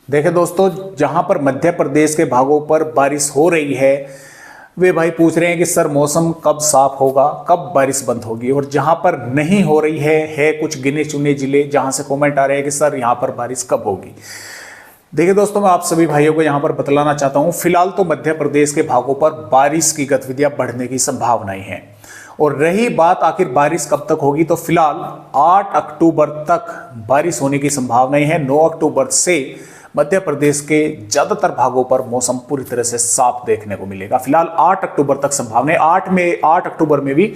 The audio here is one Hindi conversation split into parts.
देखें दोस्तों, जहां पर मध्य प्रदेश के भागों पर बारिश हो रही है वे भाई पूछ रहे हैं कि सर मौसम कब साफ होगा, कब बारिश बंद होगी। और जहां पर नहीं हो रही है कुछ गिने चुने जिले जहां से कमेंट आ रहे हैं कि सर यहां पर बारिश कब होगी। देखिए दोस्तों, मैं आप सभी भाइयों को यहां पर बतलाना चाहता हूं, फिलहाल तो मध्य प्रदेश के भागों पर बारिश की गतिविधियां बढ़ने की संभावनाएं हैं। और रही बात आखिर बारिश कब तक होगी, तो फिलहाल 8 अक्टूबर तक बारिश होने की संभावनाएं हैं। 9 अक्टूबर से मध्य प्रदेश के ज्यादातर भागों पर मौसम पूरी तरह से साफ देखने को मिलेगा। फिलहाल 8 अक्टूबर तक संभावना है। 8 अक्टूबर में भी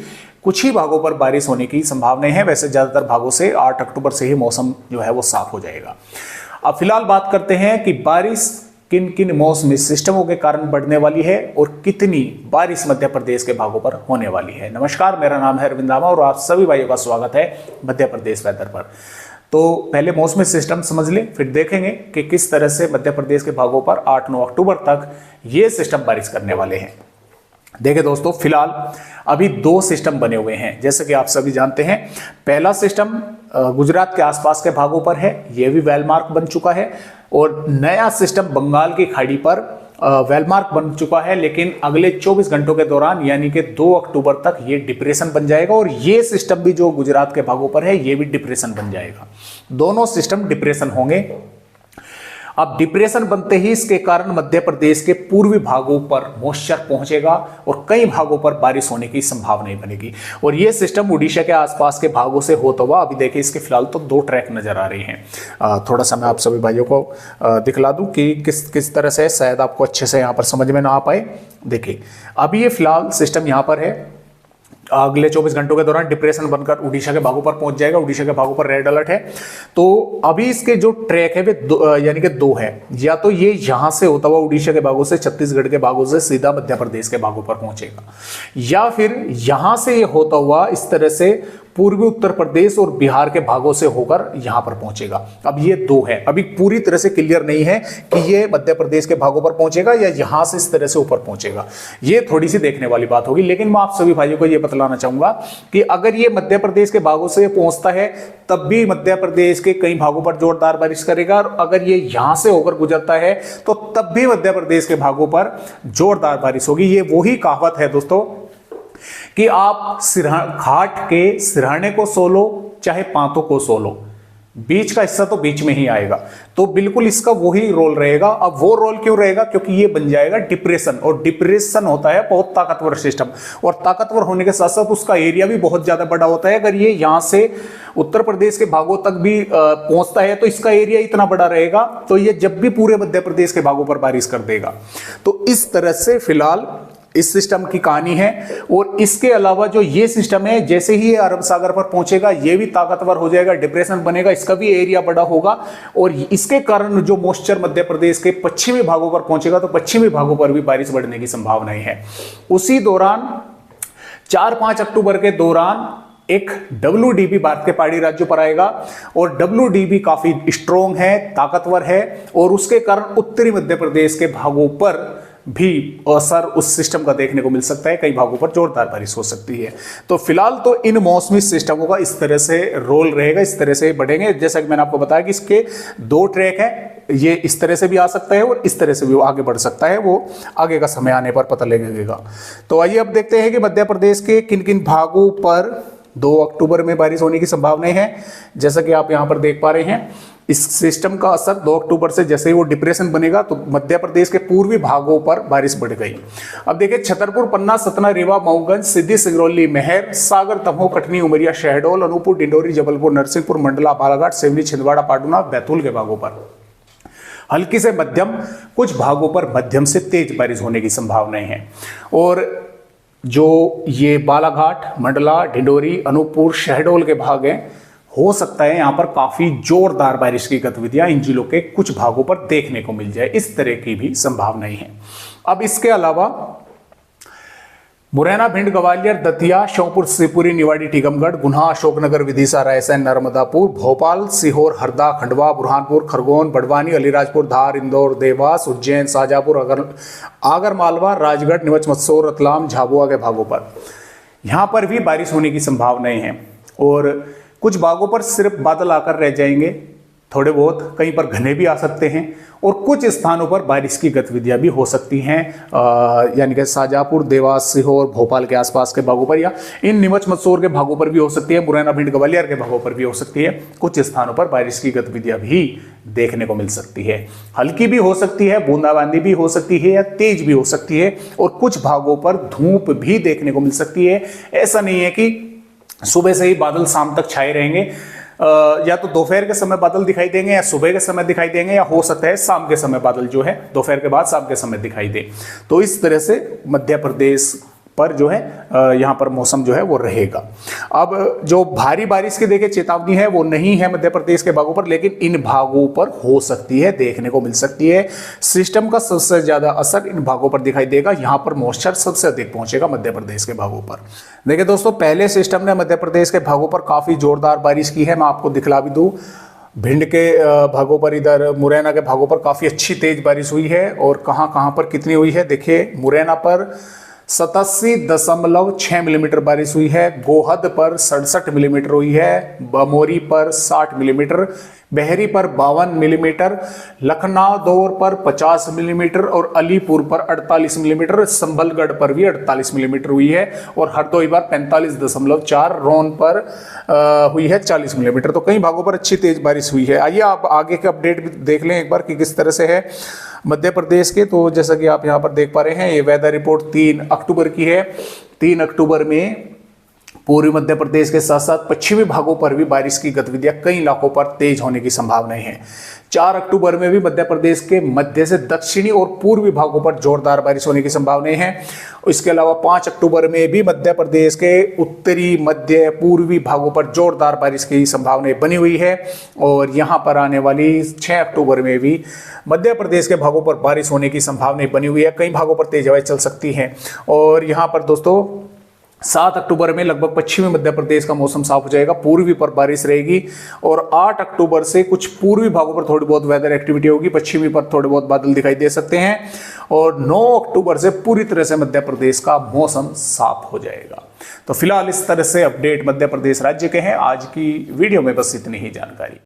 कुछ ही भागों पर बारिश होने की संभावनाएं हैं। वैसे ज्यादातर भागों से 8 अक्टूबर से ही मौसम जो है वो साफ हो जाएगा। अब फिलहाल बात करते हैं कि बारिश किन किन मौसमी सिस्टमों के कारण बढ़ने वाली है और कितनी बारिश मध्य प्रदेश के भागों पर होने वाली है। नमस्कार, मेरा नाम है अरविंद रामा और आप सभी भाइयों का स्वागत है मध्य प्रदेश वेदर पर। तो पहले मौसमी सिस्टम समझ लें, फिर देखेंगे कि किस तरह से मध्य प्रदेश के भागों पर 8-9 अक्टूबर तक ये सिस्टम बारिश करने वाले हैं। देखिए दोस्तों, फिलहाल अभी 2 सिस्टम बने हुए हैं, जैसे कि आप सभी जानते हैं। पहला सिस्टम गुजरात के आसपास के भागों पर है, यह भी वेलमार्क बन चुका है। और नया सिस्टम बंगाल की खाड़ी पर वेलमार्क बन चुका है, लेकिन अगले 24 घंटों के दौरान यानी कि 2 अक्टूबर तक ये डिप्रेशन बन जाएगा। और ये सिस्टम भी जो गुजरात के भागों पर है ये भी डिप्रेशन बन जाएगा। दोनों सिस्टम डिप्रेशन होंगे। अब डिप्रेशन बनते ही इसके कारण मध्य प्रदेश के पूर्वी भागों पर मॉइस्चर पहुंचेगा और कई भागों पर बारिश होने की संभावना बनेगी। और यह सिस्टम उड़ीसा के आसपास के भागों से होता हुआ, अभी देखिए इसके फिलहाल तो 2 ट्रैक नजर आ रहे हैं। थोड़ा सा मैं आप सभी भाइयों को दिखला दूं कि किस तरह से, शायद आपको अच्छे से यहां पर समझ में ना आ पाए। देखिए अभी ये फिलहाल सिस्टम यहां पर है। अगले 24 घंटों के दौरान डिप्रेशन बनकर उड़ीसा के भागों पर पहुंच जाएगा। उड़ीसा के भागों पर रेड अलर्ट है। तो अभी इसके जो ट्रैक है वे यानी कि 2 है। या तो ये यहां से होता हुआ उड़ीसा के भागों से, छत्तीसगढ़ के भागों से सीधा मध्य प्रदेश के भागों पर पहुंचेगा, या फिर यहां से ये होता हुआ इस तरह से पूर्वी उत्तर प्रदेश और बिहार के भागों से होकर यहां पर पहुंचेगा। अब ये 2 है, अभी पूरी तरह से क्लियर नहीं है कि ये मध्य प्रदेश के भागों पर पहुंचेगा या यहां से इस तरह से ऊपर पहुंचेगा। ये थोड़ी सी देखने वाली बात होगी। लेकिन मैं आप सभी भाइयों को यह बतलाना चाहूंगा कि अगर ये मध्य प्रदेश के भागों से पहुंचता है तब भी मध्य प्रदेश के कई भागों पर जोरदार बारिश करेगा। और अगर ये यहां से होकर गुजरता है तो तब भी मध्य प्रदेश के भागों पर जोरदार बारिश होगी। ये वही कहावत है दोस्तों कि आप घाट के सिरहाने को सो लो चाहे पांतों को सो लो, बीच का हिस्सा तो बीच में ही आएगा। तो बिल्कुल इसका वही रोल रहेगा। अब वो रोल क्यों रहेगा? क्योंकि ये बन जाएगा डिप्रेशन, और डिप्रेशन होता है बहुत ताकतवर सिस्टम, और ताकतवर होने के साथ साथ उसका एरिया भी बहुत ज्यादा बड़ा होता है। अगर ये यहां से उत्तर प्रदेश के भागों तक भी पहुंचता है तो इसका एरिया इतना बड़ा रहेगा, तो ये जब भी पूरे मध्य प्रदेश के भागों पर बारिश कर देगा। तो इस तरह से फिलहाल इस सिस्टम की कहानी है। और इसके अलावा जो ये सिस्टम है, जैसे ही ये अरब सागर पर पहुंचेगा ये भी ताकतवर हो जाएगा, डिप्रेशन बनेगा, इसका भी एरिया बड़ा होगा। और इसके कारण जो मॉइस्चर मध्य प्रदेश के पश्चिमी भागों पर पहुंचेगा तो पश्चिमी भागों पर भी बारिश बढ़ने की संभावनाएं है। उसी दौरान 4-5 अक्टूबर के दौरान एक WDB भारत के पहाड़ी राज्यों पर आएगा, और WDB काफी स्ट्रॉन्ग है, ताकतवर है, और उसके कारण उत्तरी मध्य प्रदेश के भागों पर भी असर उस सिस्टम का देखने को मिल सकता है। कई भागों पर जोरदार बारिश हो सकती है। तो फिलहाल तो इन मौसमी सिस्टमों का इस तरह से रोल रहेगा, इस तरह से बढ़ेंगे। जैसा कि मैंने आपको बताया कि इसके 2 ट्रैक हैं, ये इस तरह से भी आ सकता है और इस तरह से भी आगे बढ़ सकता है, वो आगे का समय आने पर पता लगेगा। तो आइए अब देखते हैं कि मध्य प्रदेश के किन किन भागों पर 2 अक्टूबर में बारिश होने की संभावनाएं हैं। जैसा कि आप यहां पर देख पा रहे हैं, इस सिस्टम का असर 2 अक्टूबर से जैसे ही वो डिप्रेशन बनेगा तो मध्य प्रदेश के पूर्वी भागों पर बारिश बढ़ गई। अब देखिए, छतरपुर, पन्ना, सतना, रीवा, मऊगंज, सिद्धि, सिंगरौली, महर, सागर, दमोह, कटनी, उमरिया, शहडोल, अनूपपुर, डिंडोरी, जबलपुर, नरसिंहपुर, मंडला, बालाघाट, सिवनी, छिंदवाड़ा, पाटुना, बैतूल के भागों पर हल्की से मध्यम, कुछ भागों पर मध्यम से तेज बारिश होने की संभावनाएं हैं। और जो ये बालाघाट, मंडला, डिंडोरी, अनूपपुर, शहडोल के भाग हैं, हो सकता है यहां पर काफी जोरदार बारिश की गतिविधियां इन जिलों के कुछ भागों पर देखने को मिल जाए। इस तरह की भी संभावनाएं हैं। अब इसके अलावा मुरैना, भिंड, ग्वालियर, दतिया, श्योपुर, शिवपुरी, निवाड़ी, टीकमगढ़, गुना, अशोकनगर, विदिशा, रायसेन, नर्मदापुर, भोपाल, सीहोर, हरदा, खंडवा, बुरहानपुर, खरगोन, बड़वानी, अलीराजपुर, धार, इंदौर, देवास, उज्जैन, शाजापुर, आगरमालवा, राजगढ़, नीमच, मंदसौर, रतलाम, झाबुआ के भागों पर यहां पर भी बारिश होने की संभावनाएं हैं। और कुछ भागों पर सिर्फ बादल आकर रह जाएंगे, थोड़े बहुत कहीं पर घने भी आ सकते हैं और कुछ स्थानों पर बारिश की गतिविधियां भी हो सकती हैं, यानी कि शाहजहांपुर, देवास, सीहोर, भोपाल के आसपास के भागों पर या इन नीमच मंदसौर के भागों पर भी हो सकती है, मुरैना, भिंड, ग्वालियर के भागों पर भी हो सकती है। कुछ स्थानों पर बारिश की गतिविधियां भी देखने को मिल सकती है। हल्की भी हो सकती है, बूंदाबांदी भी हो सकती है या तेज भी हो सकती है और कुछ भागों पर धूप भी देखने को मिल सकती है। ऐसा नहीं है कि सुबह से ही बादल शाम तक छाए रहेंगे, या तो दोपहर के समय बादल दिखाई देंगे या सुबह के समय दिखाई देंगे या हो सकता है शाम के समय बादल जो है दोपहर के बाद शाम के समय दिखाई दे। तो इस तरह से मध्य प्रदेश पर जो है यहाँ पर मौसम जो है वो रहेगा। अब जो भारी बारिश की देखिए चेतावनी है वो नहीं है मध्य प्रदेश के भागों पर, लेकिन इन भागों पर हो सकती है, देखने को मिल सकती है। सिस्टम का सबसे ज्यादा असर इन भागों पर दिखाई देगा, यहाँ पर मॉइस्चर सबसे अधिक पहुंचेगा मध्य प्रदेश के भागों पर। देखिए दोस्तों, पहले सिस्टम ने मध्य प्रदेश के भागों पर काफी जोरदार बारिश की है। मैं आपको दिखला भी दूं, भिंड के भागों पर, इधर मुरैना के भागों पर काफी अच्छी तेज बारिश हुई है। और कहां कहां पर कितनी हुई है देखिए, मुरैना पर 87.6 मिलीमीटर बारिश हुई है, गोहद पर 67 मिलीमीटर हुई है, बमोरी पर 60 मिलीमीटर, बहरी पर 52 मिलीमीटर, लखनऊ पर 50 मिलीमीटर और अलीपुर पर 48 मिलीमीटर, संभलगढ़ पर भी 48 मिलीमीटर हुई है और हरदोई पर 45.4, रोन पर हुई है 40 मिलीमीटर। तो कई भागों पर अच्छी तेज बारिश हुई है। आइए आप आगे के अपडेट भी देख लें एक बार कि किस तरह से है मध्य प्रदेश के। तो जैसा कि आप यहां पर देख पा रहे हैं, ये वेदर रिपोर्ट 3 अक्टूबर की है। 3 अक्टूबर में पूर्वी मध्य प्रदेश के साथ साथ पश्चिमी भागों पर भी बारिश की गतिविधियां कई इलाकों पर तेज होने की संभावनाएं हैं। 4 अक्टूबर में भी मध्य प्रदेश के मध्य से दक्षिणी और पूर्वी भागों पर जोरदार बारिश होने की संभावनाएं हैं। इसके अलावा 5 अक्टूबर में भी मध्य प्रदेश के उत्तरी, मध्य, पूर्वी भागों पर जोरदार बारिश की संभावनाएं बनी हुई है। और यहां पर आने वाली 6 अक्टूबर में भी मध्य प्रदेश के भागों पर बारिश होने की संभावनाएं बनी हुई है। कई भागों पर तेज हवाएं चल सकती हैं। और यहां पर दोस्तों 7 अक्टूबर में लगभग पश्चिमी मध्य प्रदेश का मौसम साफ हो जाएगा, पूर्वी पर बारिश रहेगी। और 8 अक्टूबर से कुछ पूर्वी भागों पर थोड़ी बहुत वेदर एक्टिविटी होगी, पश्चिमी पर थोड़े बहुत बादल दिखाई दे सकते हैं। और 9 अक्टूबर से पूरी तरह से मध्य प्रदेश का मौसम साफ हो जाएगा। तो फिलहाल इस तरह से अपडेट मध्य प्रदेश राज्य के हैं। आज की वीडियो में बस इतनी ही जानकारी।